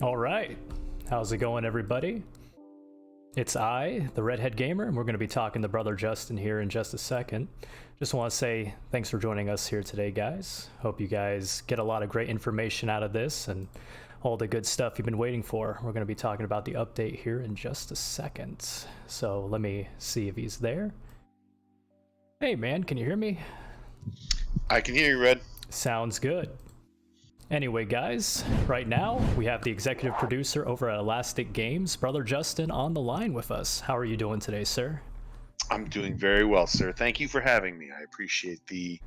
All right. How's it going, everybody? It's I, the Redhead Gamer, and we're going to be talking to Brother Justin here in just a second. Just want to say thanks for joining us here today, guys. Hope you guys get a lot of great information out of this and all the good stuff you've been waiting for. We're going to be talking about the update here in just a second. So let me see if he's there. Hey, man, can you hear me? I can hear you, Red. Sounds good. Anyway, guys, right now we have the executive producer over at Elastic Games, Brother Justin, on the line with us. How are you doing today, sir? I'm doing very well, sir. Thank you for having me. I appreciate the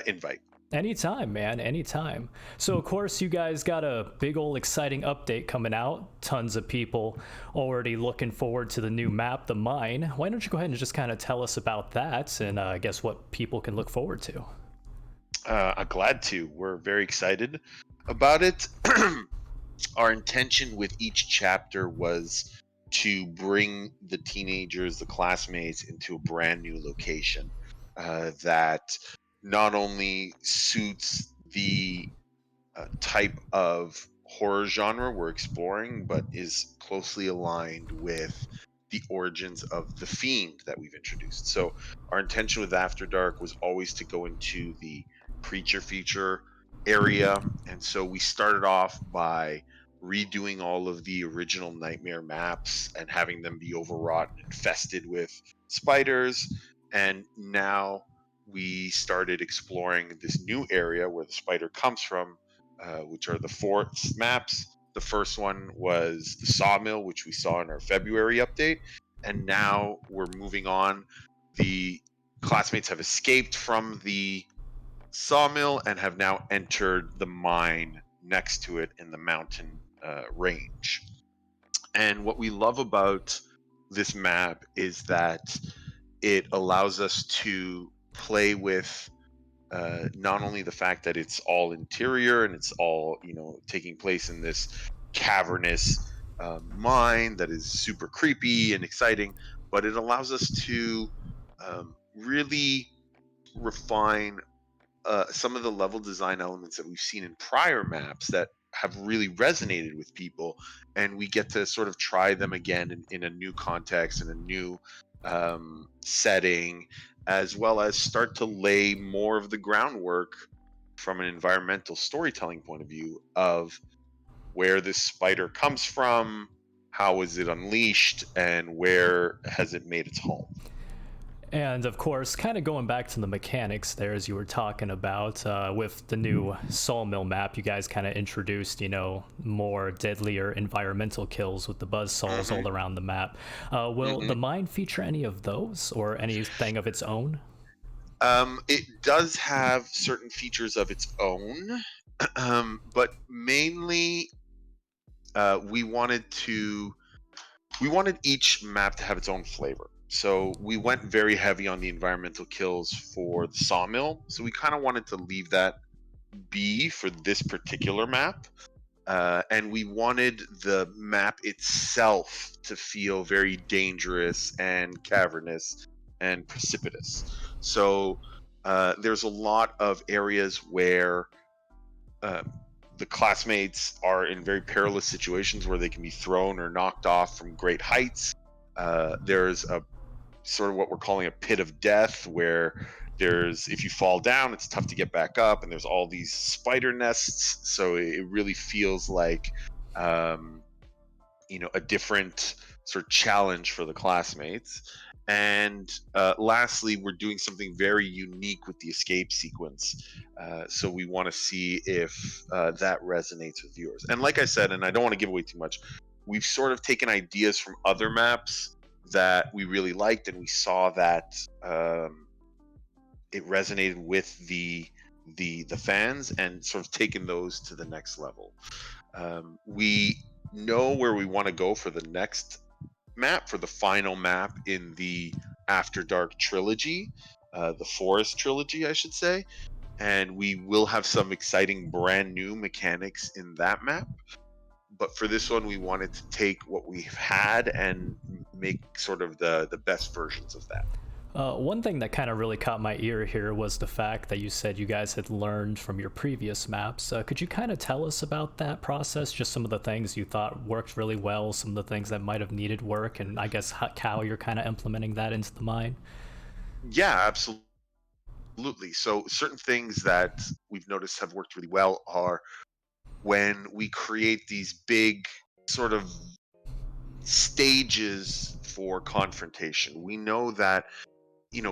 invite. Anytime, man, anytime. So, of course, you guys got a big old exciting update coming out. Tons of people already looking forward to the new map, the Mine. Why don't you go ahead and just kind of tell us about that and I guess what people can look forward to? I'm glad to. We're very excited about it. Our intention with each chapter was to bring the teenagers, the classmates, into a brand new location that not only suits the type of horror genre we're exploring, but is closely aligned with the origins of the Fiend that we've introduced. So our intention with After Dark was always to go into the creature feature area, and so we started off by redoing all of the original Nightmare maps and having them be overwrought and infested with spiders. And now we started exploring this new area where the spider comes from, which are the four maps. The first one was the sawmill, which we saw in our February update. And now we're moving on. The classmates have escaped from the sawmill and have now entered the mine next to it in the mountain range. And what we love about this map is that it allows us to play with not only the fact that it's all interior and it's all taking place in this cavernous mine that is super creepy and exciting, but it allows us to really refine some of the level design elements that we've seen in prior maps that have really resonated with people, and we get to sort of try them again in a new context, in a new setting, as well as start to lay more of the groundwork from an environmental storytelling point of view of where this spider comes from, how is it unleashed, and where has it made its home. And of course, kind of going back to the mechanics there, as you were talking about, with the new Sawmill map, you guys kind of introduced, more deadlier environmental kills with the buzz saws all around the map. Will the mine feature any of those or anything of its own? It does have certain features of its own, but mainly we wanted each map to have its own flavor. So we went very heavy on the environmental kills for the sawmill. So we kind of wanted to leave that be for this particular map. And we wanted the map itself to feel very dangerous and cavernous and precipitous. So there's a lot of areas where uh, the classmates are in very perilous situations where they can be thrown or knocked off from great heights. There's a sort of what we're calling a pit of death, where if you fall down, it's tough to get back up, and there's all these spider nests. So it really feels like a different sort of challenge for the classmates. And lastly, we're doing something very unique with the escape sequence. So we want to see if that resonates with viewers. And like I said, and I don't want to give away too much, we've sort of taken ideas from other maps that we really liked, and we saw that it resonated with the fans, and sort of taken those to the next level. We know where we want to go for the next map, for the final map in the After Dark trilogy, the Forest trilogy, I should say. And we will have some exciting brand new mechanics in that map. But for this one, we wanted to take what we've had and make sort of the best versions of that. One thing that kind of really caught my ear here was the fact that you said you guys had learned from your previous maps. Could you kind of tell us about that process? Just some of the things you thought worked really well, some of the things that might have needed work, and I guess how you're kind of implementing that into the mine? Yeah, absolutely. So certain things that we've noticed have worked really well are when we create these big sort of stages for confrontation. We know that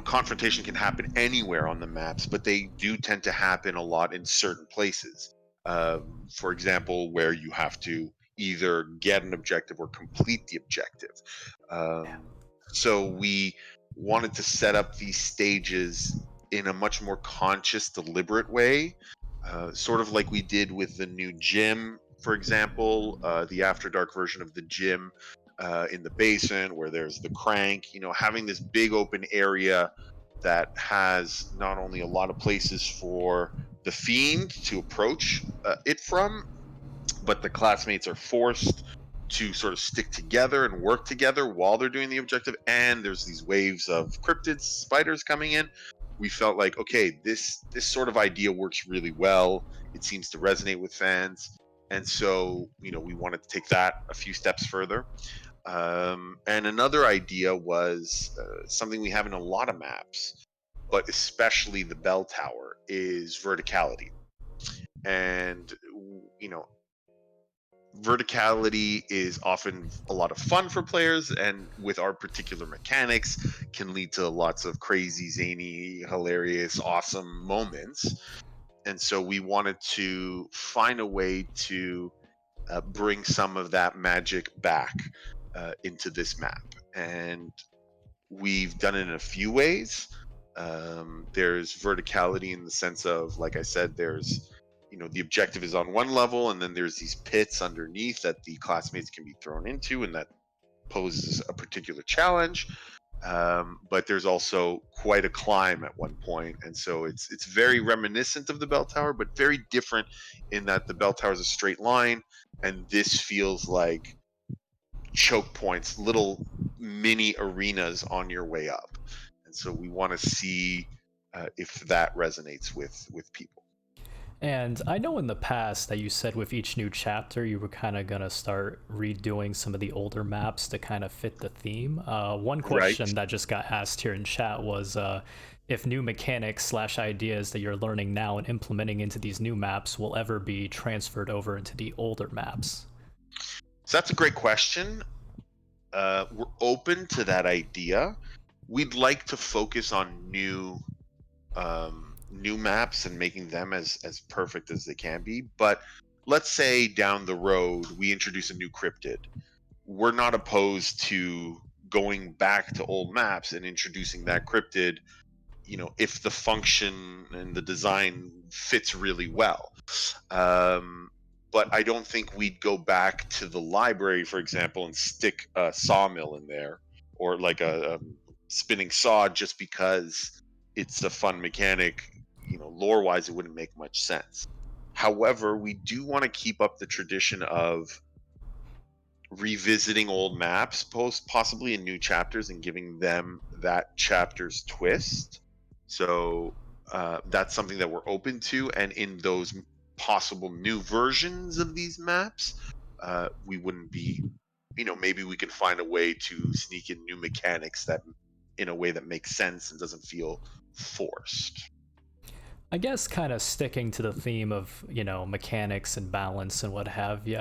confrontation can happen anywhere on the maps, but they do tend to happen a lot in certain places. For example, where you have to either get an objective or complete the objective. Um, so we wanted to set up these stages in a much more conscious, deliberate way, sort of like we did with the new gym, for example, the After Dark version of the gym in the basin where there's the crank. Having this big open area that has not only a lot of places for the fiend to approach it from, but the classmates are forced to sort of stick together and work together while they're doing the objective. And there's these waves of cryptids, spiders coming in. We felt like, okay, this sort of idea works really well. It seems to resonate with fans, and so we wanted to take that a few steps further. And another idea was something we have in a lot of maps, but especially the bell tower, is verticality. And you know, verticality is often a lot of fun for players, and with our particular mechanics, can lead to lots of crazy, zany, hilarious, awesome moments. And so we wanted to find a way to bring some of that magic back into this map. And we've done it in a few ways. There's verticality in the sense of, like I said, there's the objective is on one level, and then there's these pits underneath that the classmates can be thrown into, and that poses a particular challenge. But there's also quite a climb at one point, and so it's very reminiscent of the bell tower, but very different in that the bell tower is a straight line, and this feels like choke points, little mini arenas on your way up. And so we want to see if that resonates with people. And I know in the past that you said with each new chapter you were kind of gonna start redoing some of the older maps to kind of fit the theme. One Right. question that just got asked here in chat was if new mechanics slash ideas that you're learning now and implementing into these new maps will ever be transferred over into the older maps. So that's a great question. We're open to that idea. We'd like to focus on new maps and making them as perfect as they can be. But let's say down the road we introduce a new cryptid. We're not opposed to going back to old maps and introducing that cryptid, if the function and the design fits really well. um, but I don't think we'd go back to the library, for example, and stick a sawmill in there, or like a spinning saw, just because it's a fun mechanic. Lore wise, it wouldn't make much sense. However, we do want to keep up the tradition of revisiting old maps, possibly in new chapters, and giving them that chapter's twist. So that's something that we're open to. And in those possible new versions of these maps, we wouldn't be, maybe we can find a way to sneak in new mechanics that, in a way that makes sense and doesn't feel forced. I guess kind of sticking to the theme of, mechanics and balance and what have you,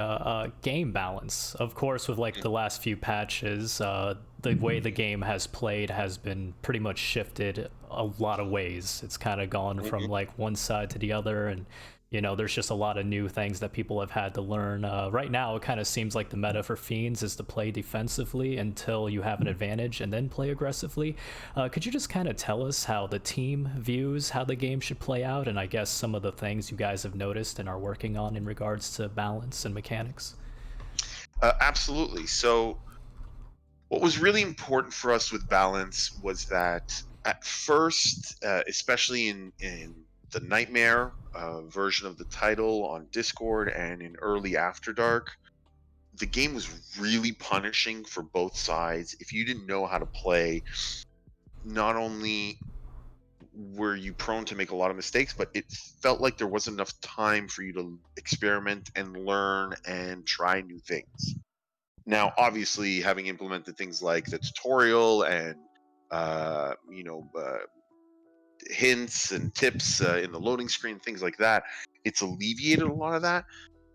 game balance. Of course, with like the last few patches, the way the game has played has been pretty much shifted a lot of ways. It's kind of gone from Mhm. like one side to the other, and there's just a lot of new things that people have had to learn. Right now, it kind of seems like the meta for Fiends is to play defensively until you have an advantage and then play aggressively. Could you just kind of tell us how the team views how the game should play out, and I guess some of the things you guys have noticed and are working on in regards to balance and mechanics? Absolutely. So what was really important for us with balance was that at first, especially in the Nightmare version of the title on Discord and in early After Dark, the game was really punishing for both sides. If you didn't know how to play not only were you prone to make a lot of mistakes, but it felt like there wasn't enough time for you to experiment and learn and try new things. Now, obviously, having implemented things like the tutorial and uh, you know uh, hints and tips in the loading screen, things like that, it's alleviated a lot of that.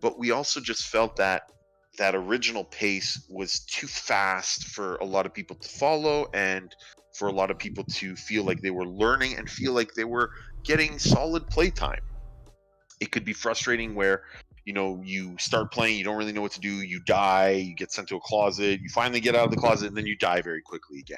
But we also just felt that that original pace was too fast for a lot of people to follow, and for a lot of people to feel like they were learning and feel like they were getting solid playtime. It could be frustrating where, you start playing, you don't really know what to do, you die, you get sent to a closet, you finally get out of the closet, and then you die very quickly again.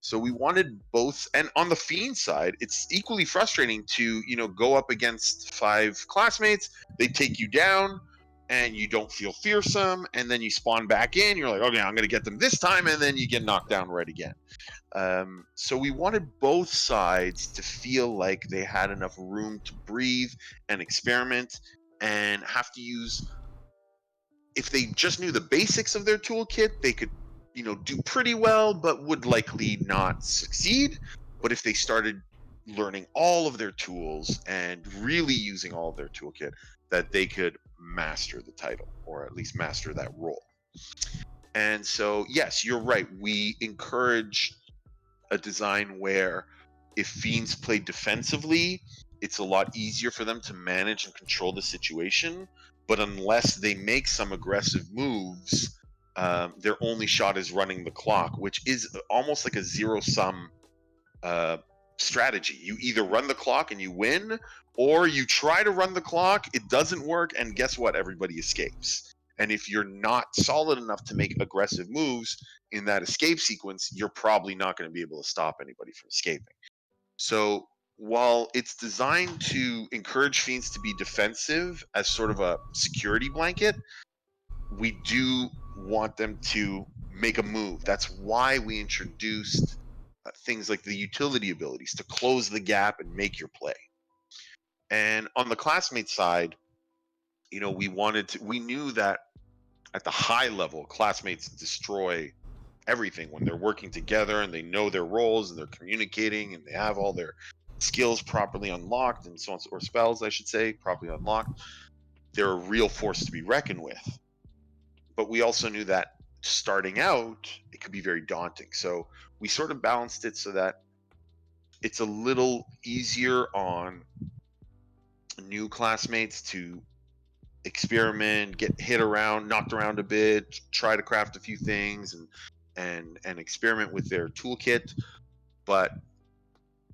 So we wanted both. And on the Fiend side, it's equally frustrating to, go up against 5 classmates. They take you down and you don't feel fearsome. And then you spawn back in. You're like, okay, I'm going to get them this time. And then you get knocked down right again. So we wanted both sides to feel like they had enough room to breathe and experiment and have to use. If they just knew the basics of their toolkit, they could, do pretty well, but would likely not succeed. But if they started learning all of their tools and really using all of their toolkit, that they could master the title, or at least master that role. And so, yes, you're right. We encourage a design where if Fiends play defensively, it's a lot easier for them to manage and control the situation. But unless they make some aggressive moves, their only shot is running the clock, which is almost like a zero-sum uh, strategy. You either run the clock and you win, or you try to run the clock, it doesn't work, and guess what? Everybody escapes. And if you're not solid enough to make aggressive moves in that escape sequence, you're probably not going to be able to stop anybody from escaping. So while it's designed to encourage Fiends to be defensive as sort of a security blanket, we do want them to make a move. That's why we introduced things like the utility abilities to close the gap and make your play. And on the classmate side, we knew that at the high level, classmates destroy everything when they're working together and they know their roles and they're communicating and they have all their skills properly unlocked, and so on, or spells, I should say, properly unlocked. They're a real force to be reckoned with. But we also knew that starting out, it could be very daunting. So we sort of balanced it so that it's a little easier on new classmates to experiment, get hit around, knocked around a bit, try to craft a few things and experiment with their toolkit. But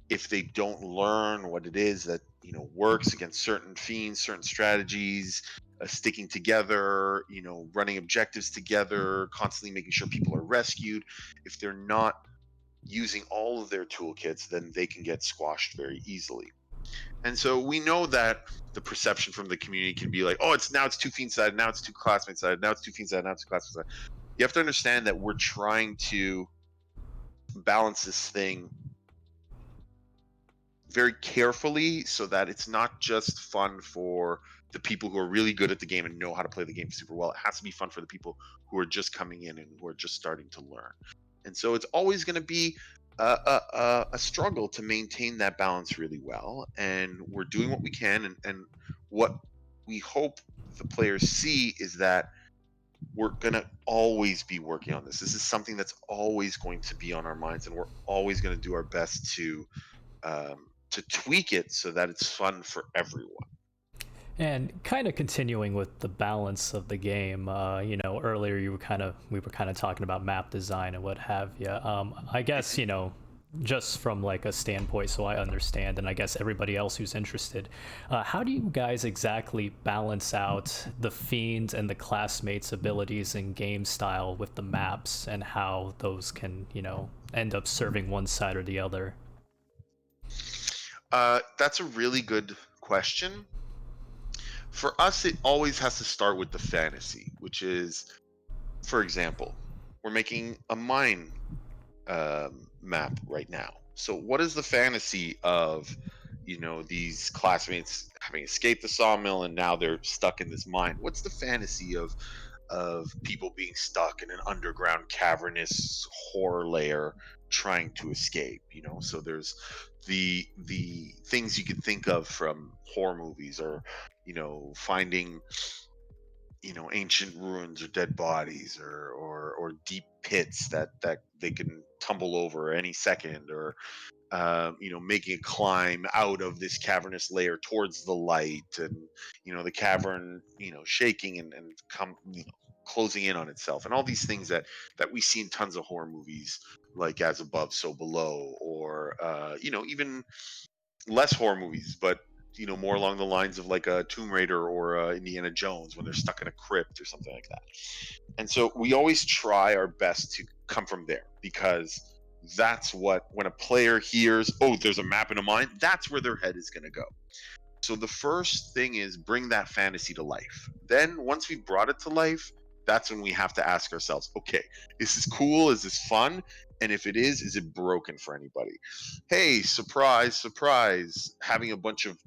if they don't learn what it is that works against certain fiends, certain strategies, sticking together, running objectives together, constantly making sure people are rescued, if they're not using all of their toolkits, then they can get squashed very easily. And so we know that the perception from the community can be like, oh, it's two fiend side, now it's two classmate side, now it's two fiend side, now it's two classmate side. You have to understand that we're trying to balance this thing very carefully so that it's not just fun for the people who are really good at the game and know how to play the game super well. It has to be fun for the people who are just coming in and who are just starting to learn. And so it's always going to be a struggle to maintain that balance really well. And we're doing what we can. And what we hope the players see is that we're going to always be working on this. This is something that's always going to be on our minds, and we're always going to do our best to tweak it so that it's fun for everyone. And kind of continuing with the balance of the game, earlier we were kind of talking about map design and what have you. I guess just from like a standpoint, so I understand, and I guess everybody else who's interested, how do you guys exactly balance out the fiend and the classmates' abilities and game style with the maps, and how those can end up serving one side or the other? That's a really good question. For us, it always has to start with the fantasy, which is, for example, we're making a mine map right now. So, what is the fantasy of, these classmates having escaped the sawmill and now they're stuck in this mine? What's the fantasy of people being stuck in an underground cavernous horror lair trying to escape, so there's the things you can think of from horror movies, or finding ancient ruins or dead bodies, or deep pits that they can tumble over any second, or making a climb out of this cavernous layer towards the light, and the cavern shaking and come closing in on itself, and all these things that we see in tons of horror movies, like As Above So Below, or even less horror movies, but more along the lines of like a Tomb Raider or Indiana Jones, when they're stuck in a crypt or something like that. And so we always try our best to come from there, because that's when a player hears, oh, there's a map in a mine, that's where their head is going to go. So the first thing is bring that fantasy to life. Then once we've brought it to life, that's when we have to ask ourselves, okay, is this cool? Is this fun? And if it is it broken for anybody? Hey, surprise, surprise, having a bunch of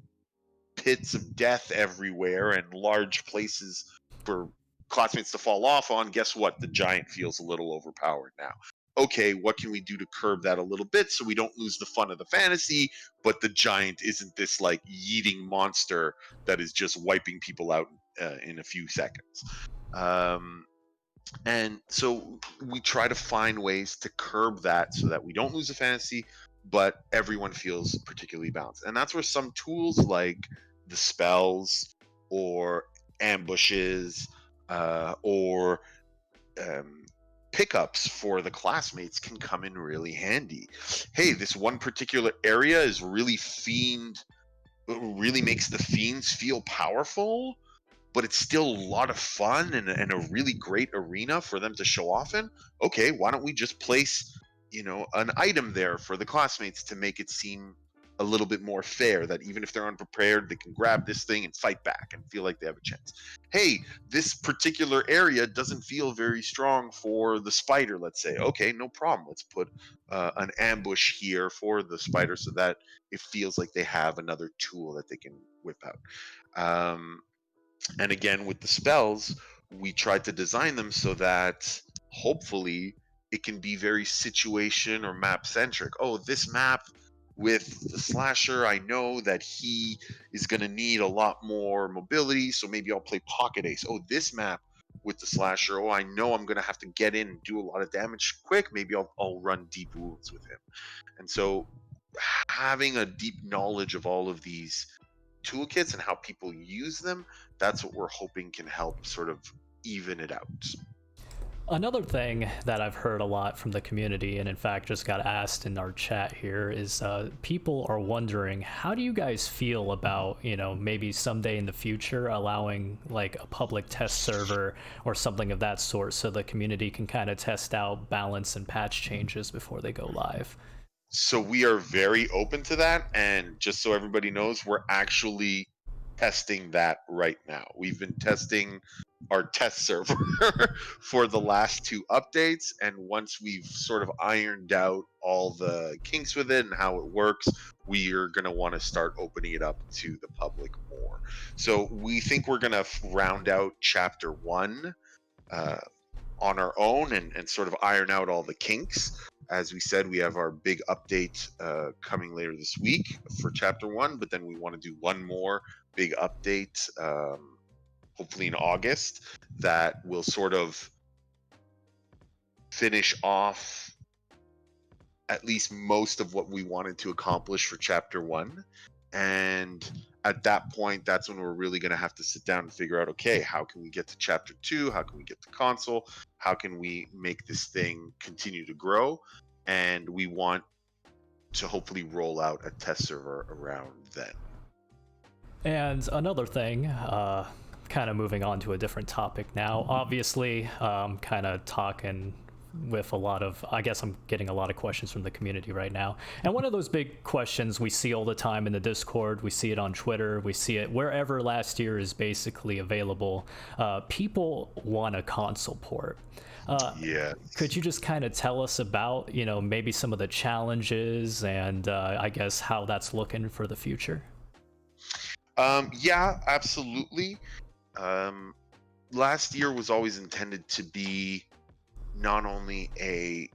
pits of death everywhere and large places for classmates to fall off on, guess what? The giant feels a little overpowered now. Okay, what can we do to curb that a little bit so we don't lose the fun of the fantasy, but the giant isn't this like yeeting monster that is just wiping people out in a few seconds? And so we try to find ways to curb that so that we don't lose the fantasy, but everyone feels particularly balanced. And that's where some tools like the spells, or ambushes, or pickups for the classmates can come in really handy. Hey, this one particular area is really makes the fiends feel powerful, but it's still a lot of fun and a really great arena for them to show off in. Okay, why don't we just place, an item there for the classmates to make it seem a little bit more fair, that even if they're unprepared, they can grab this thing and fight back and feel like they have a chance. Hey, this particular area doesn't feel very strong for the spider, let's say. Okay, no problem. Let's put an ambush here for the spider so that it feels like they have another tool that they can whip out. And again, with the spells, we tried to design them so that hopefully it can be very situation or map centric. Oh, this map with the slasher, I know that he is going to need a lot more mobility, so maybe I'll play Pocket Ace. Oh, this map with the slasher, oh, I know I'm going to have to get in and do a lot of damage quick. Maybe I'll run Deep Wounds with him. And so having a deep knowledge of all of these toolkits and how people use them, that's what we're hoping can help sort of even it out. Another thing that I've heard a lot from the community, and in fact just got asked in our chat here, is people are wondering, how do you guys feel about, maybe someday in the future allowing like a public test server or something of that sort, so the community can kind of test out balance and patch changes before they go live? So we are very open to that, and just so everybody knows, we're actually testing that right now. We've been testing our test server for the last two updates, and once we've sort of ironed out all the kinks with it and how it works, we are going to want to start opening it up to the public more. So we think we're going to round out chapter 1 on our own, and sort of iron out all the kinks. As we said, we have our big update coming later this week for chapter 1, but then we want to do one more big update, hopefully in August, that will sort of finish off at least most of what we wanted to accomplish for chapter 1. And at that point, that's when we're really going to have to sit down and figure out, okay, how can we get to chapter 2? How can we get to console? How can we make this thing continue to grow? And we want to hopefully roll out a test server around then. And another thing, kind of moving on to a different topic now, obviously, kind of talking with a lot of, I guess I'm getting a lot of questions from the community right now. And one of those big questions we see all the time in the Discord, we see it on Twitter, we see it wherever Last Year is basically available. People want a console port. Yeah. Could you just kind of tell us about, maybe some of the challenges and I guess how that's looking for the future? Yeah, absolutely. Last Year was always intended to be not only a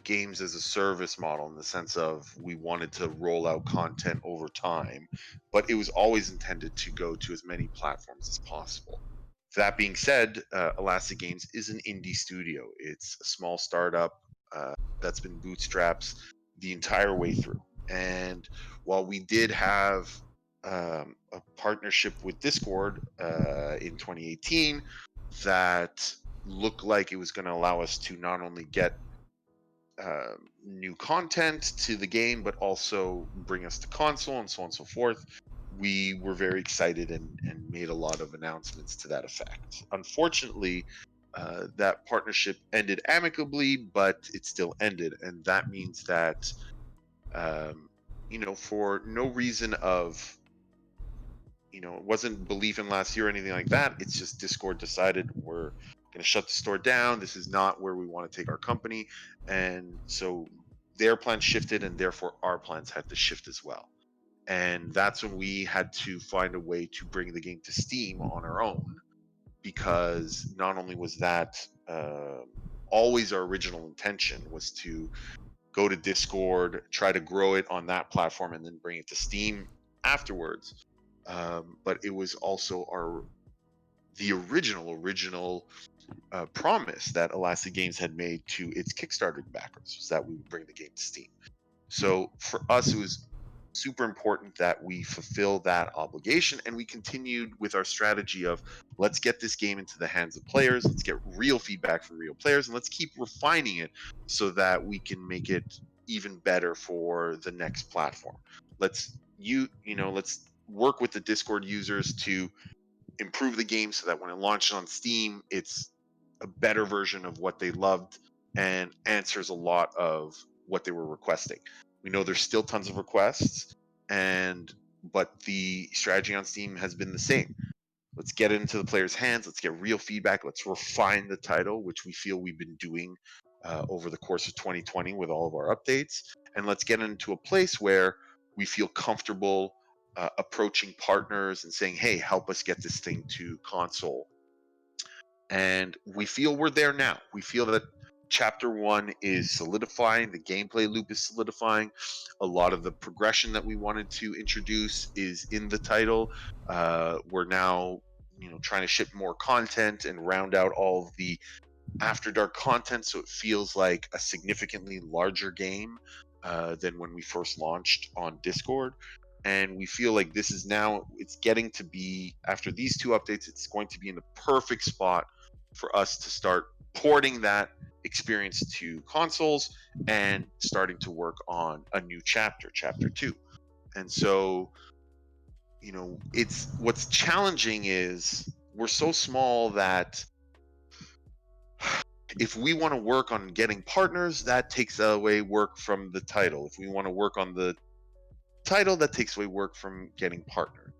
games as a service model in the sense of we wanted to roll out content over time, but it was always intended to go to as many platforms as possible. That being said, Elastic Games is an indie studio. It's a small startup that's been bootstrapped the entire way through. And while we did have a partnership with Discord in 2018 that looked like it was going to allow us to not only get new content to the game, but also bring us to console and so on and so forth. We were very excited and made a lot of announcements to that effect. Unfortunately, that partnership ended amicably, but it still ended. And that means that, for no reason of, it wasn't belief in last year or anything like that. It's just Discord decided we're going to shut the store down. This is not where we want to take our company. And so their plans shifted, and therefore our plans had to shift as well. And that's when we had to find a way to bring the game to Steam on our own, because not only was that always our original intention was to go to Discord, try to grow it on that platform, and then bring it to Steam afterwards. But it was also the original promise that Elastic Games had made to its Kickstarter backers, was that we would bring the game to Steam. So for us, it was super important that we fulfill that obligation, and we continued with our strategy of let's get this game into the hands of players, let's get real feedback from real players, and let's keep refining it so that we can make it even better for the next platform. Let's work with the Discord users to improve the game so that when it launches on Steam, it's a better version of what they loved and answers a lot of what they were requesting. We know there's still tons of requests, but the strategy on Steam has been the same. Let's get it into the players' hands. Let's get real feedback. Let's refine the title, which we feel we've been doing over the course of 2020 with all of our updates. And let's get into a place where we feel comfortable approaching partners and saying, hey, help us get this thing to console. And we feel we're there now. We feel that chapter 1 is solidifying, the gameplay loop is solidifying, a lot of the progression that we wanted to introduce is in the title. We're now trying to ship more content and round out all of the after dark content, so it feels like a significantly larger game than when we first launched on Discord. And we feel like this is now, it's getting to be, after these 2 updates, it's going to be in the perfect spot for us to start porting that experience to consoles and starting to work on a new chapter 2. And so it's, what's challenging is we're so small that if we want to work on getting partners, that takes away work from the title. If we want to work on the title, that takes away work from getting partnered.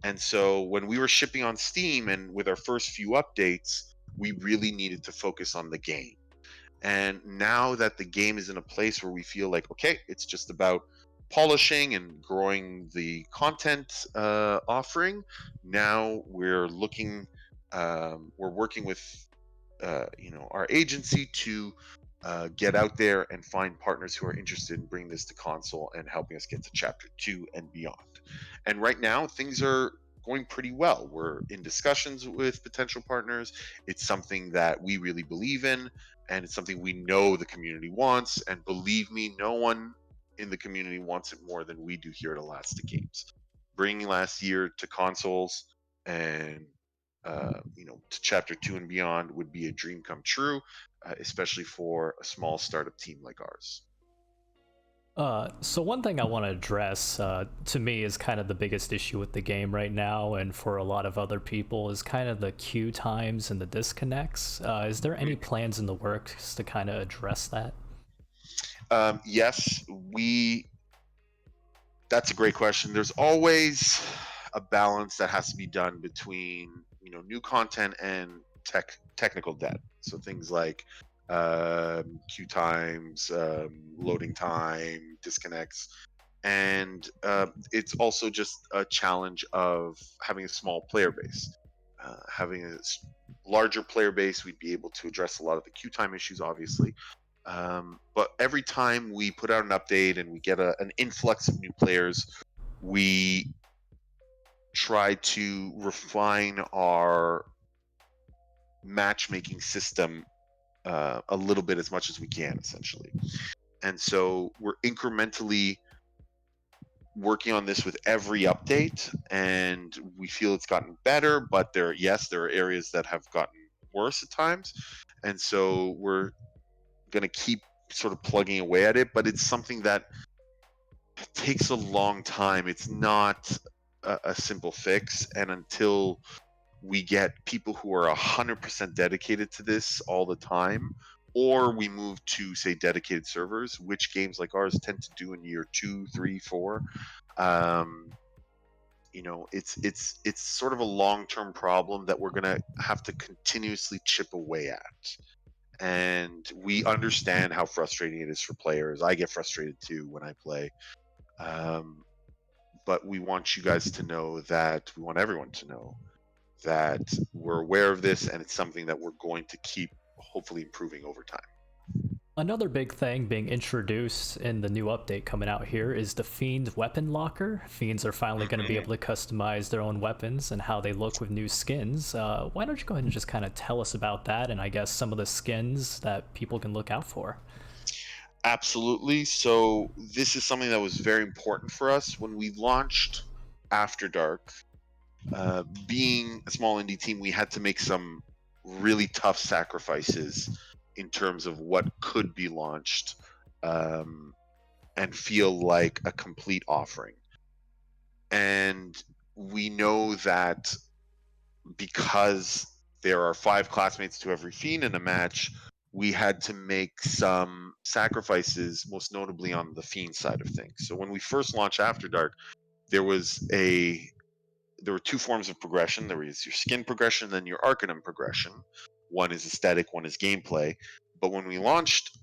And so when we were shipping on Steam and with our first few updates, we really needed to focus on the game. And now that the game is in a place where we feel like, okay, it's just about polishing and growing the content offering, now we're looking, we're working with our agency to get out there and find partners who are interested in bringing this to console and helping us get to chapter 2 and beyond. And right now things are going pretty well. We're in discussions with potential partners. It's something that we really believe in, and it's something we know the community wants. And believe me, no one in the community wants it more than we do here at Elastic Games. Bringing last year to consoles and to chapter 2 and beyond would be a dream come true, especially for a small startup team like ours. So one thing I want to address, to me, is kind of the biggest issue with the game right now, and for a lot of other people, is kind of the queue times and the disconnects. Is there any plans in the works to kind of address that? Yes, that's a great question. There's always a balance that has to be done between new content and technical debt. So things like queue times, loading time, disconnects, and it's also just a challenge of having a small player base. Having a larger player base, we'd be able to address a lot of the queue time issues, obviously. But every time we put out an update and we get an influx of new players, we try to refine our matchmaking system a little bit as much as we can, essentially. And so we're incrementally working on this with every update, and we feel it's gotten better, but there are areas that have gotten worse at times. And so we're going to keep sort of plugging away at it, but it's something that takes a long time. It's not a simple fix, and until we get people who are 100% dedicated to this all the time, or we move to, say, dedicated servers, which games like ours tend to do in year 2, 3, 4. It's sort of a long-term problem that we're going to have to continuously chip away at. And we understand how frustrating it is for players. I get frustrated too when I play. But we want you guys to know that, we want everyone to know that we're aware of this, and it's something that we're going to keep hopefully improving over time. Another big thing being introduced in the new update coming out here is the Fiend weapon locker. Fiends are finally going to be able to customize their own weapons and how they look with new skins. Why don't you go ahead and just kind of tell us about that, and I guess some of the skins that people can look out for? Absolutely. So this is something that was very important for us when we launched After Dark. Being a small indie team, we had to make some really tough sacrifices in terms of what could be launched, and feel like a complete offering. And we know that because there are 5 classmates to every fiend in a match, we had to make some sacrifices, most notably on the fiend side of things. So when we first launched After Dark, there were 2 forms of progression. There was your skin progression, then your Arcanum progression. One is aesthetic, one is gameplay. But when we launched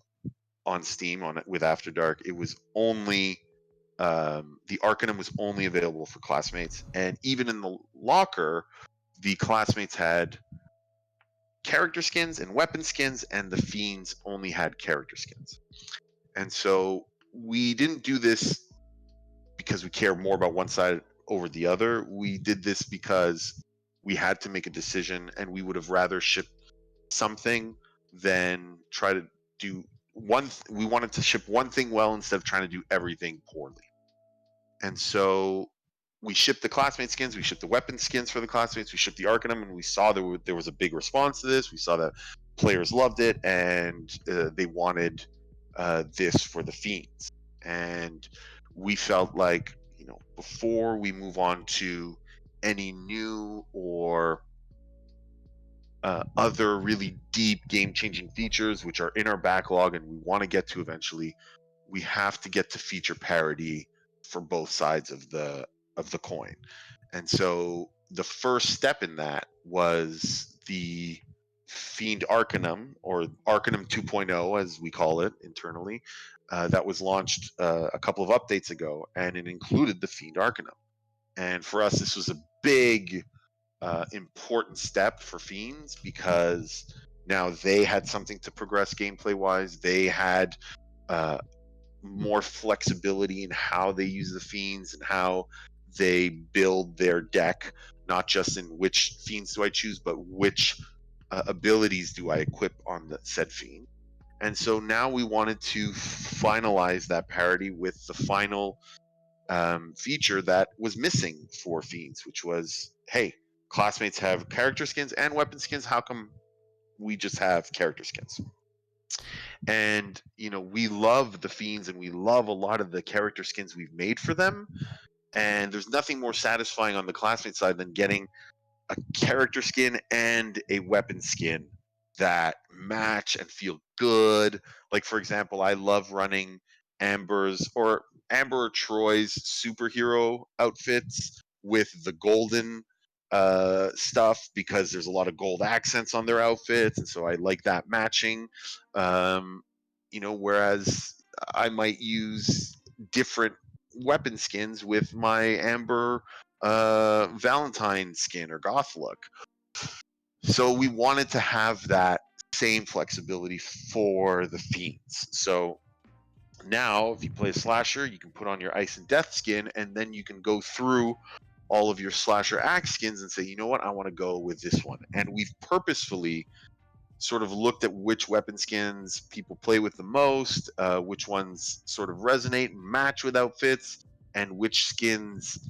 on Steam with After Dark, it was only the Arcanum was only available for classmates, and even in the locker, the classmates had character skins and weapon skins, and the fiends only had character skins. And so we didn't do this because we care more about one side over the other. We did this because we had to make a decision, and we would have rather shipped something than try to do one. We wanted to ship one thing well instead of trying to do everything poorly. And so we shipped the classmate skins, we shipped the weapon skins for the classmates, we shipped the Arcanum, and we saw there was a big response to this. We saw that players loved it, and they wanted this for the fiends. And we felt like, before we move on to any new or other really deep game-changing features, which are in our backlog and we want to get to eventually, we have to get to feature parity for both sides of the coin. And so the first step in that was the Fiend Arcanum, or Arcanum 2.0 as we call it internally, that was launched a couple of updates ago, and it included the Fiend Arcanum. And for us, this was a big important step for Fiends, because now they had something to progress gameplay wise. They had more flexibility in how they use the Fiends and how they build their deck, not just in which Fiends do I choose, but which abilities do I equip on the said Fiend. And so now we wanted to finalize that parity with the final feature that was missing for Fiends, which was, hey, classmates have character skins and weapon skins. How come we just have character skins? And we love the Fiends, and we love a lot of the character skins we've made for them. And there's nothing more satisfying on the classmate side than getting a character skin and a weapon skin that match and feel good. Like, for example, I love running Amber or Troy's superhero outfits with the golden stuff, because there's a lot of gold accents on their outfits, and so I like that matching. Whereas I might use different weapon skins with my Amber Valentine skin or goth look. So we wanted to have that same flexibility for the Fiends. So now, if you play a slasher, you can put on your Ice and Death skin, and then you can go through all of your slasher axe skins and say, you know what, I want to go with this one. And we've purposefully sort of looked at which weapon skins people play with the most, which ones sort of resonate and match with outfits, and which skins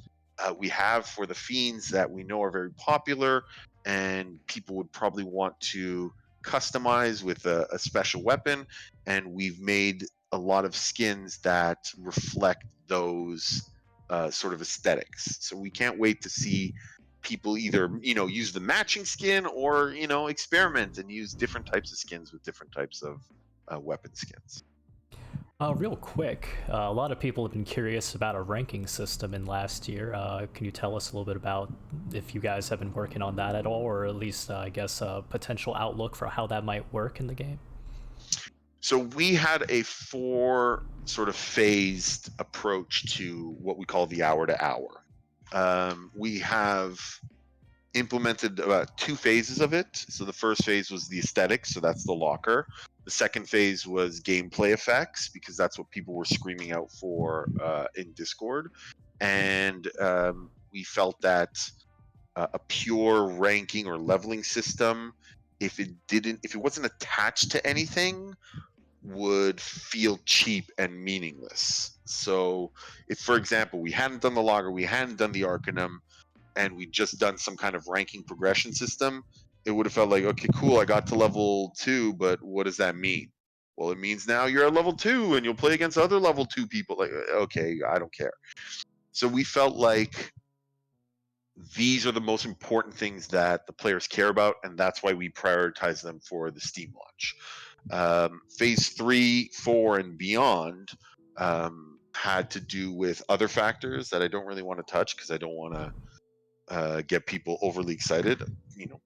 we have for the Fiends that we know are very popular and people would probably want to customize with a special weapon. And we've made a lot of skins that reflect those sort of aesthetics. So we can't wait to see people either use the matching skin or experiment and use different types of skins with different types of weapon skins. Real quick, a lot of people have been curious about a ranking system in last year. Can you tell us a little bit about if you guys have been working on that at all, or at least, I guess, a potential outlook for how that might work in the game? So we had a 4 sort of phased approach to what we call the hour to hour. We have implemented about 2 phases of it. So the first phase was the aesthetics, so that's the locker. The second phase was gameplay effects, because that's what people were screaming out for in Discord. And we felt that a pure ranking or leveling system, if it wasn't attached to anything, would feel cheap and meaningless. So if, for example, we hadn't done the logger, we hadn't done the Arcanum, and we'd just done some kind of ranking progression system, it would have felt like, okay, cool, I got to level 2, but what does that mean? Well, it means now you're at level 2 and you'll play against other level 2 people. Like, okay, I don't care. So we felt like these are the most important things that the players care about, and that's why we prioritize them for the Steam launch. Phase 3, 4, and beyond had to do with other factors that I don't really want to touch because I don't want to get people overly excited.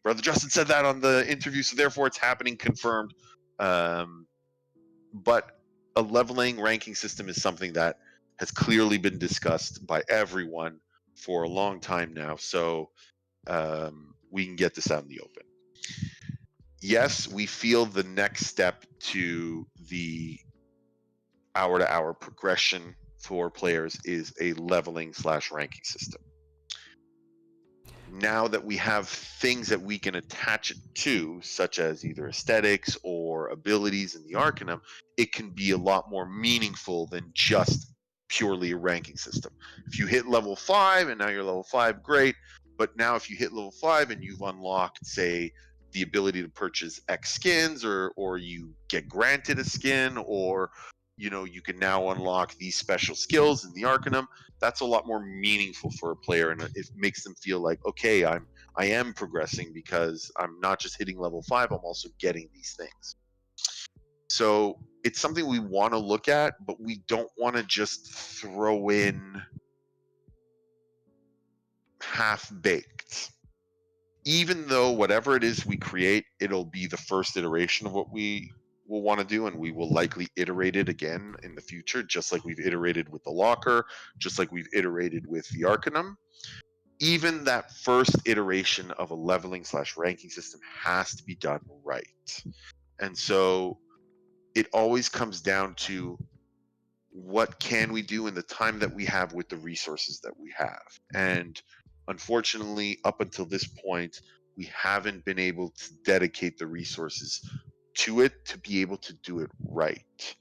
Brother Justin said that on the interview, so therefore it's happening, confirmed. But a leveling ranking system is something that has clearly been discussed by everyone for a long time now. So we can get this out in the open. Yes, we feel the next step to the hour to hour progression for players is a leveling / ranking system. Now that we have things that we can attach it to, such as either aesthetics or abilities in the Arcanum, it can be a lot more meaningful than just purely a ranking system. If you hit level 5 and now you're level 5, great. But now if you hit level 5 and you've unlocked, say, the ability to purchase X skins, or you get granted a skin, or you can now unlock these special skills in the Arcanum, that's a lot more meaningful for a player, and it makes them feel like, okay, I am progressing because I'm not just hitting level 5, I'm also getting these things. So it's something we want to look at, but we don't want to just throw in half baked. Even though whatever it is we create, it'll be the first iteration of what we will want to do, and we will likely iterate it again in the future, just like we've iterated with the locker, just like we've iterated with the Arcanum. Even that first iteration of a leveling / ranking system has to be done right. And so it always comes down to what can we do in the time that we have with the resources that we have. And unfortunately, up until this point, we haven't been able to dedicate the resources to it to be able to do it right.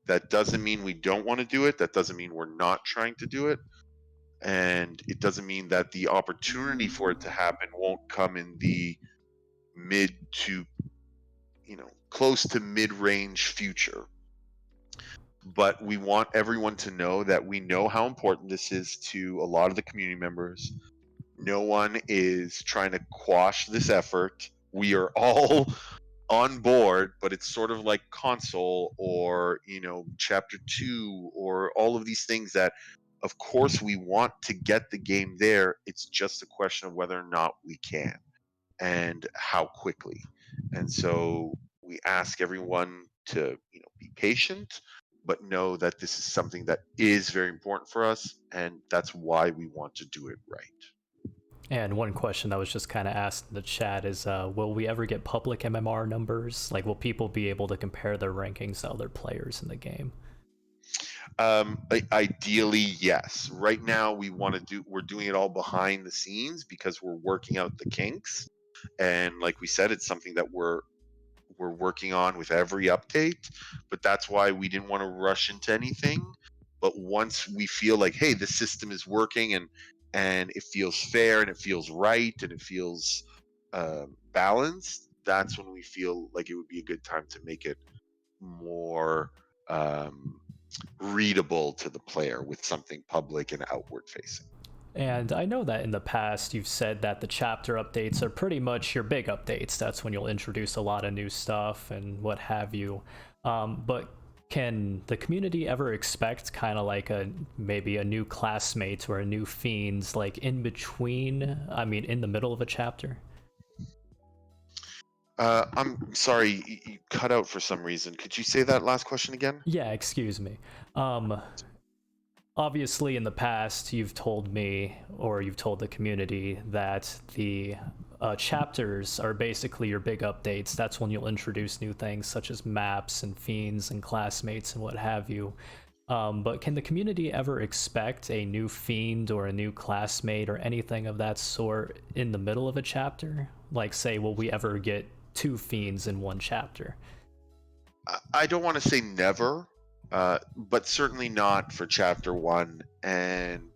That doesn't mean we don't want to do it. That doesn't mean we're not trying to do it. And it doesn't mean that the opportunity for it to happen won't come in the mid to close to mid-range future. But we want everyone to know that we know how important this is to a lot of the community members. No one is trying to quash this effort. We are all on board, but it's sort of like console or chapter 2 or all of these things that, of course, we want to get the game there. It's just a question of whether or not we can and how quickly. And so we ask everyone to be patient, but know that this is something that is very important for us, and that's why we want to do it right. And one question that was just kind of asked in the chat is, will we ever get public MMR numbers? Like, will people be able to compare their rankings to other players in the game? Ideally, yes. Right now, we're doing it all behind the scenes because we're working out the kinks. And like we said, it's something that we're working on with every update, but that's why we didn't want to rush into anything. But once we feel like, hey, the system is working and it feels fair and it feels right and it feels balanced, that's when we feel like it would be a good time to make it more readable to the player with something public and outward facing. And I know that in the past you've said that the chapter updates are pretty much your big updates. That's when you'll introduce a lot of new stuff and what have you. But can the community ever expect kind of like maybe a new classmate or a new fiends like in between? I mean, in the middle of a chapter? I'm sorry, you cut out for some reason. Could you say that last question again? Yeah, excuse me. Um, Obviously in the past you've told me or you've told the community that the chapters are basically your big updates. That's when you'll introduce new things such as maps and fiends and classmates and what have you. But can the community ever expect a new fiend or a new classmate or anything of that sort in the middle of a chapter? Like, say, will we ever get two fiends in one chapter? I don't want to say never, but certainly not for chapter one, and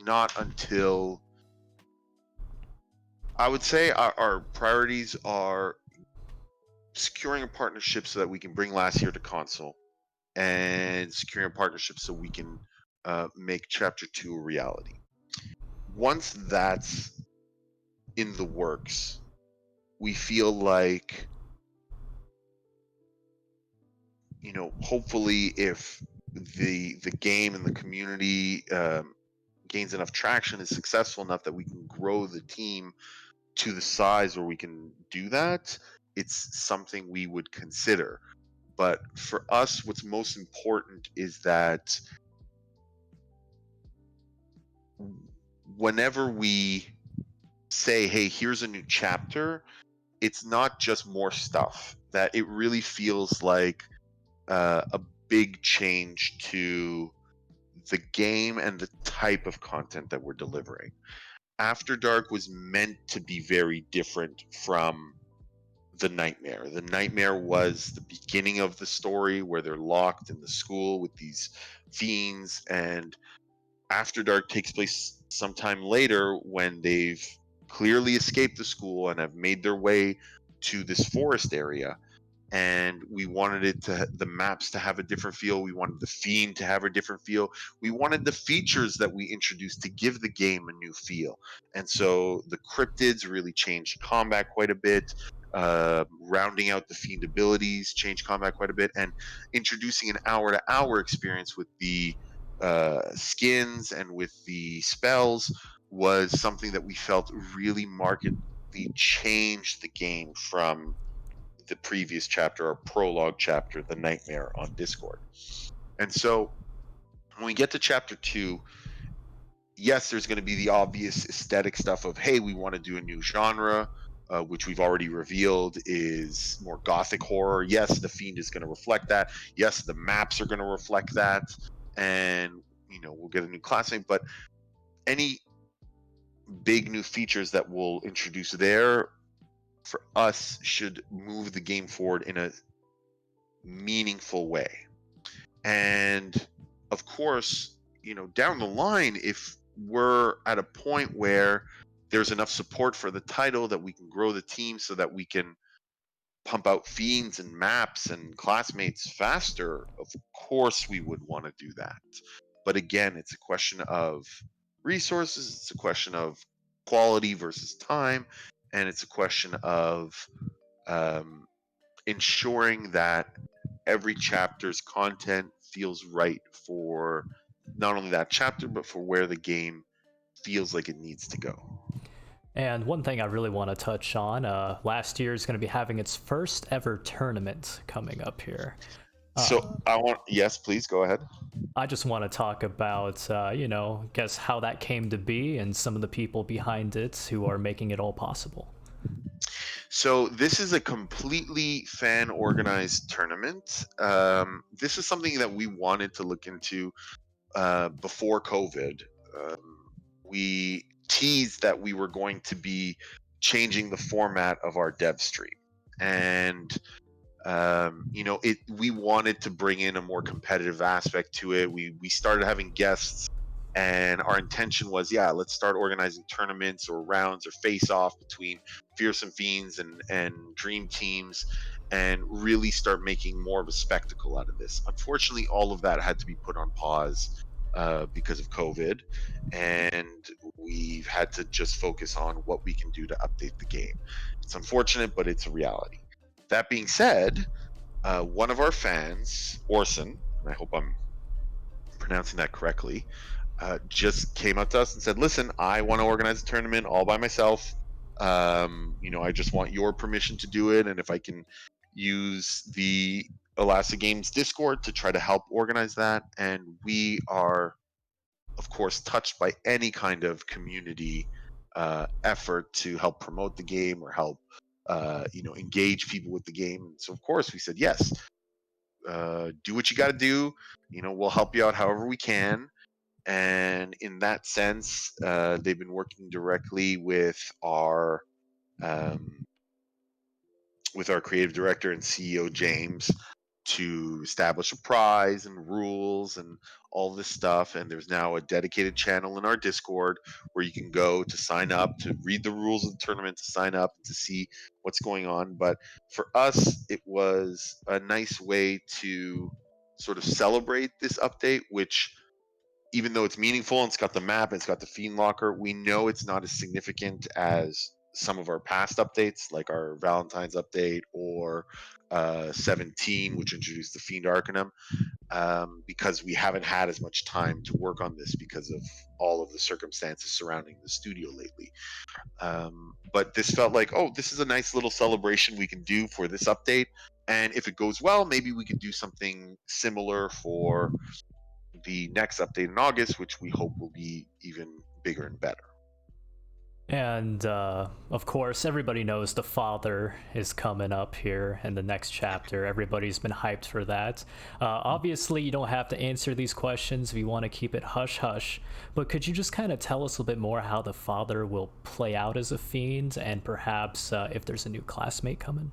not until I would say our priorities are securing a partnership so that we can bring last year to console, and securing a partnership so we can make chapter two a reality. Once that's in the works, we feel like, hopefully if the game and the community gains enough traction, is successful enough that we can grow the team to the size where we can do that, it's something we would consider. But for us, what's most important is that whenever we say, hey, here's a new chapter, it's not just more stuff, that it really feels like a big change to the game and the type of content that we're delivering. After Dark was meant to be very different from the Nightmare. The Nightmare was the beginning of the story where they're locked in the school with these fiends, and After Dark takes place sometime later when they've clearly escaped the school and have made their way to this forest area. And we wanted the maps to have a different feel. We wanted the Fiend to have a different feel. We wanted the features that we introduced to give the game a new feel. And so the cryptids really changed combat quite a bit. Rounding out the Fiend abilities changed combat quite a bit, and introducing an hour-to-hour experience with the skins and with the spells was something that we felt really markedly changed the game from the previous chapter or prologue chapter, The Nightmare on Discord. And so when we get to chapter two, yes, there's going to be the obvious aesthetic stuff of, hey, we want to do a new genre, which we've already revealed is more gothic horror. Yes, the Fiend is going to reflect that. Yes, the maps are going to reflect that. And, we'll get a new classmate. But any big new features that we'll introduce there for us should move the game forward in a meaningful way. And of course, down the line, if we're at a point where there's enough support for the title that we can grow the team so that we can pump out fiends and maps and classmates faster, of course we would want to do that. But again, it's a question of resources, it's a question of quality versus time, and it's a question of ensuring that every chapter's content feels right for not only that chapter, but for where the game feels like it needs to go. And one thing I really want to touch on, last year is going to be having its first ever tournament coming up here. So yes, please go ahead. I just want to talk about, guess how that came to be and some of the people behind it who are making it all possible. So this is a completely fan organized tournament. This is something that we wanted to look into before COVID. We teased that we were going to be changing the format of our dev stream, and we wanted to bring in a more competitive aspect to it. We started having guests, and our intention was, yeah, let's start organizing tournaments or rounds or face off between fearsome fiends and dream teams, and really start making more of a spectacle out of this. Unfortunately, all of that had to be put on pause because of COVID, and we've had to just focus on what we can do to update the game. It's unfortunate, but it's a reality. That being said, one of our fans, Orson, and I hope I'm pronouncing that correctly, just came up to us and said, "Listen, I want to organize a tournament all by myself. I just want your permission to do it, and if I can use the Elastic Games Discord to try to help organize that." And we are, of course, touched by any kind of community effort to help promote the game or help engage people with the game. So of course we said yes. Do what you got to do. We'll help you out however we can. And in that sense, they've been working directly um, with our creative director and CEO James to establish a prize and rules and all this stuff. And there's now a dedicated channel in our Discord where you can go to sign up, to read the rules of the tournament, to sign up, to see what's going on. But for us, it was a nice way to sort of celebrate this update, which, even though it's meaningful and it's got the map and it's got the Fiend Locker, we know it's not as significant as some of our past updates, like our Valentine's update or 17, which introduced the Fiend Arcanum, because we haven't had as much time to work on this because of all of the circumstances surrounding the studio lately. But this felt like, oh, this is a nice little celebration we can do for this update. And if it goes well, maybe we can do something similar for the next update in August, which we hope will be even bigger and better. And of course, everybody knows the father is coming up here in the next chapter. Everybody's been hyped for that. Obviously, you don't have to answer these questions if you want to keep it hush hush, but could you just kind of tell us a little bit more how the father will play out as a fiend and perhaps if there's a new classmate coming?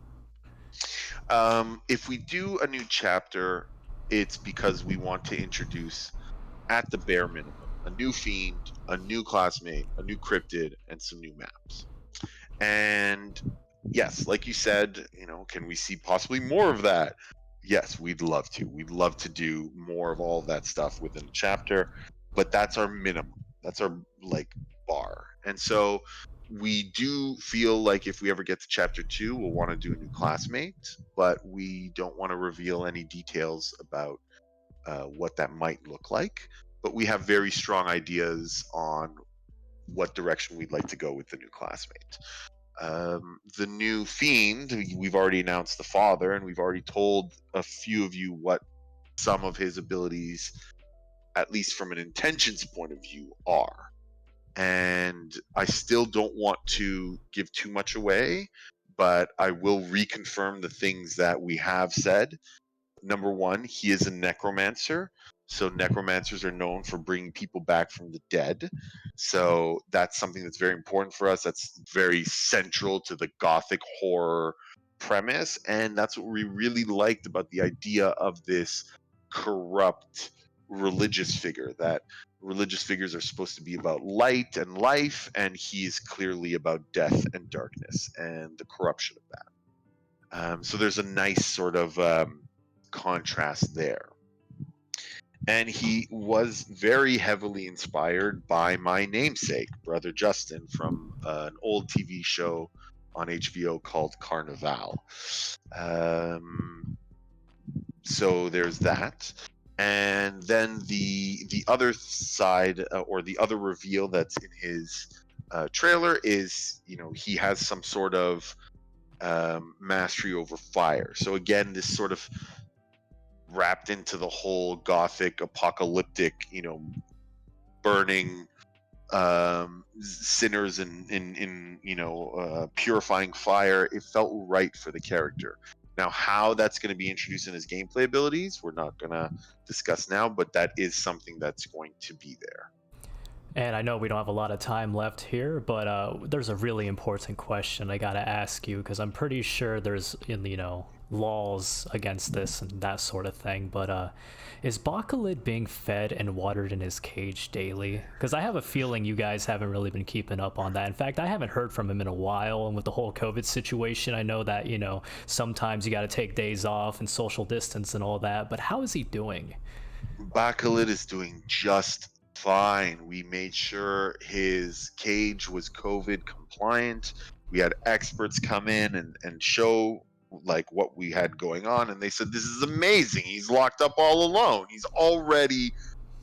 If we do a new chapter, it's because we want to introduce, at the bare minimum, a new fiend, a new classmate, a new cryptid, and some new maps. And yes, like you said, can we see possibly more of that? Yes, we'd love to. We'd love to do more of all of that stuff within a chapter, but that's our minimum. That's our bar. And so we do feel like if we ever get to chapter 2, we'll want to do a new classmate, but we don't want to reveal any details about what that might look like. But we have very strong ideas on what direction we'd like to go with the new classmate. The new fiend, we've already announced the father, and we've already told a few of you what some of his abilities, at least from an intentions point of view, are. And I still don't want to give too much away, but I will reconfirm the things that we have said. Number one, he is a necromancer. So necromancers are known for bringing people back from the dead. So that's something that's very important for us. That's very central to the gothic horror premise. And that's what we really liked about the idea of this corrupt religious figure, that religious figures are supposed to be about light and life, and he is clearly about death and darkness and the corruption of that. So there's a nice sort of contrast there. And he was very heavily inspired by my namesake, Brother Justin, from an old TV show on HBO called Carnival. So there's that. And then the other side, or the other reveal that's in his trailer is, he has some sort of mastery over fire. So again, this sort of wrapped into the whole gothic apocalyptic, burning sinners in purifying fire. It felt right for the character. Now, how that's going to be introduced in his gameplay abilities, we're not going to discuss now, but that is something that's going to be there. And I know we don't have a lot of time left here, but there's a really important question I gotta ask you, because I'm pretty sure there's, laws against this and that sort of thing, but is Baccala being fed and watered in his cage daily? Because I have a feeling you guys haven't really been keeping up on that. In fact, I haven't heard from him in a while, and with the whole COVID situation, I know that, sometimes you gotta take days off and social distance and all that, but how is he doing? Baccala is doing just fine. We made sure his cage was COVID compliant. We had experts come in and show like what we had going on, and they said this is amazing. He's locked up all alone. He's already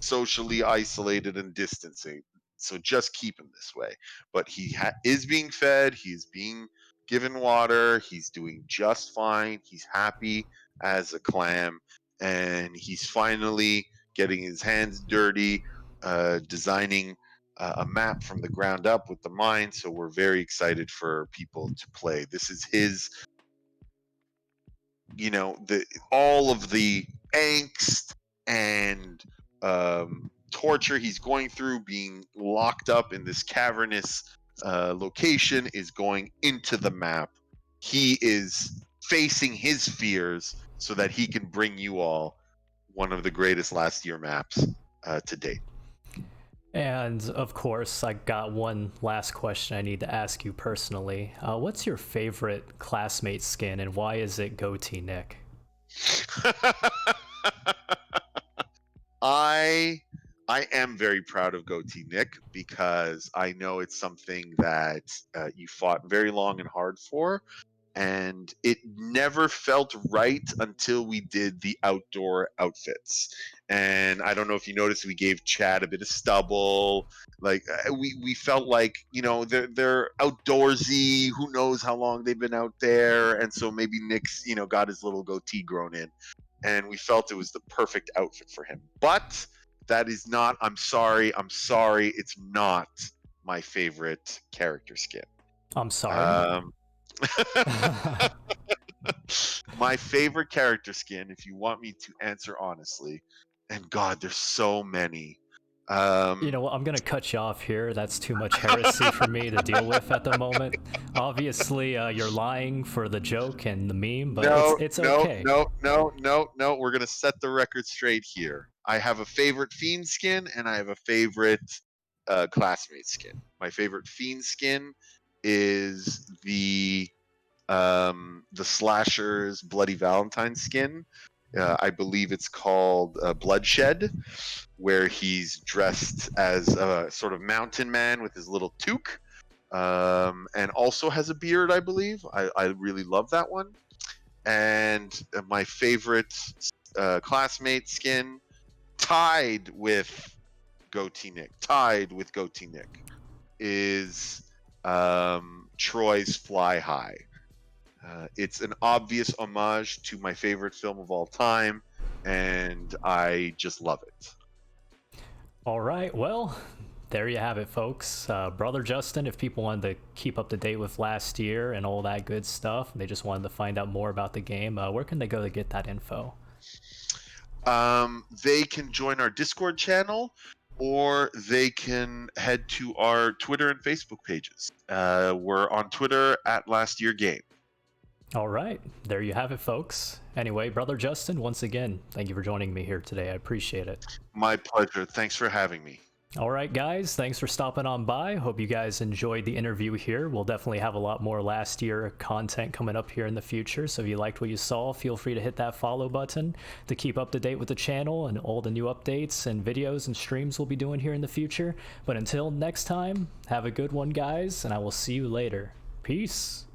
socially isolated and distancing. So just keep him this way. But he is being fed. He's being given water. He's doing just fine. He's happy as a clam, and he's finally getting his hands dirty, designing a map from the ground up with the mine. So we're very excited for people to play. This is his, all of the angst and torture he's going through, being locked up in this cavernous location, is going into the map. He is facing his fears so that he can bring you all one of the greatest last year maps to date. And of course, I got one last question I need to ask you personally. What's your favorite classmate skin, and why is it Goatee Nick? I am very proud of Goatee Nick because I know it's something that you fought very long and hard for, and it never felt right until we did the outdoor outfits. And I don't know if you noticed, we gave Chad a bit of stubble. Like we felt like they're outdoorsy. Who knows how long they've been out there? And so maybe Nick's got his little goatee grown in, and we felt it was the perfect outfit for him. But that is not. I'm sorry. It's not my favorite character skin. I'm sorry. My favorite character skin, if you want me to answer honestly, and God, there's so many. You know what? I'm gonna cut you off here. That's too much heresy for me to deal with at the moment. Obviously, you're lying for the joke and the meme, but it's okay. No. We're gonna set the record straight here. I have a favorite Fiend skin, and I have a favorite classmate skin. My favorite Fiend skin is the Slasher's Bloody Valentine skin. I believe it's called Bloodshed, where he's dressed as a sort of mountain man with his little toque, and also has a beard, I believe. I really love that one. And my favorite classmate skin, tied with Goatee Nick, is Troy's Fly High. It's an obvious homage to my favorite film of all time, and I just love it. All right, well, there you have it, folks. Brother Justin, if people wanted to keep up to date with last year and all that good stuff, and they just wanted to find out more about the game, where can they go to get that info? They can join our Discord channel, or they can head to our Twitter and Facebook pages. We're on Twitter at Last Year Game. All right, there you have it, folks. Anyway, Brother Justin, once again, thank you for joining me here today. I appreciate it. My pleasure. Thanks for having me. All right, guys, thanks for stopping on by. Hope you guys enjoyed the interview here. We'll definitely have a lot more last year content coming up here in the future. So if you liked what you saw, feel free to hit that follow button to keep up to date with the channel and all the new updates and videos and streams we'll be doing here in the future. But until next time, have a good one, guys, and I will see you later. Peace.